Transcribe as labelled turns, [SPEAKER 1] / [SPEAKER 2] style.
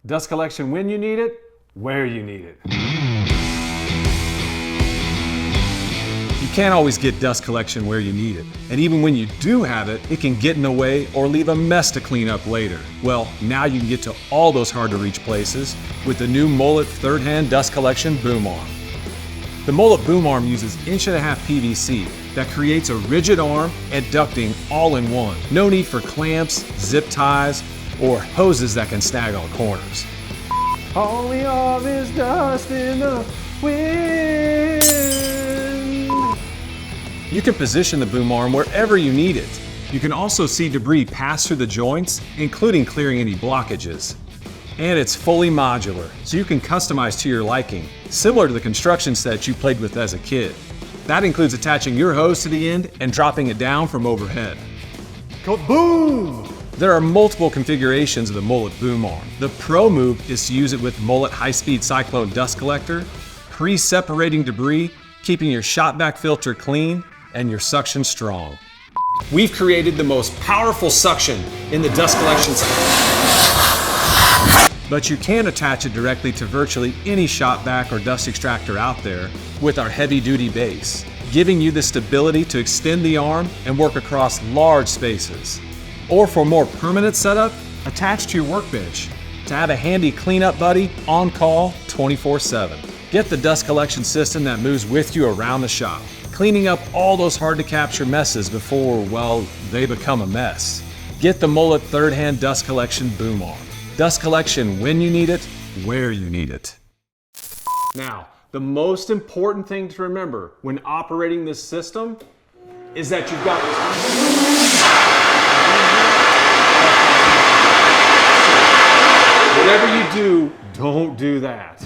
[SPEAKER 1] Dust collection when you need it, where you need it.
[SPEAKER 2] You can't always get dust collection where you need it. And even when you do have it, it can get in the way or leave a mess to clean up later. Well, now you can get to all those hard to reach places with the new Mullet third-hand dust collection boom arm. The Mullet boom arm uses 1.5" PVC that creates a rigid arm and ducting all in one. No need for clamps, zip ties, or hoses that can snag on corners.
[SPEAKER 1] All we are is dust in the wind.
[SPEAKER 2] You can position the boom arm wherever you need it. You can also see debris pass through the joints, including clearing any blockages. And it's fully modular, so you can customize to your liking, similar to the construction sets you played with as a kid. That includes attaching your hose to the end and dropping it down from overhead.
[SPEAKER 1] Kaboom!
[SPEAKER 2] There are multiple configurations of the Mullet boom arm. The pro move is to use it with Mullet high-speed cyclone dust collector, pre-separating debris, keeping your shot back filter clean, and your suction strong. We've created the most powerful suction in the dust collection but you can attach it directly to virtually any shot back or dust extractor out there with our heavy-duty base, giving you the stability to extend the arm and work across large spaces. Or for more permanent setup, attach to your workbench to have a handy cleanup buddy on call 24/7. Get the dust collection system that moves with you around the shop, cleaning up all those hard to capture messes before, well, they become a mess. Get the Mullet third-hand dust collection boom arm. Dust collection when you need it, where you need it.
[SPEAKER 1] Now, the most important thing to remember when operating this system is that you've got whatever you do, don't do that.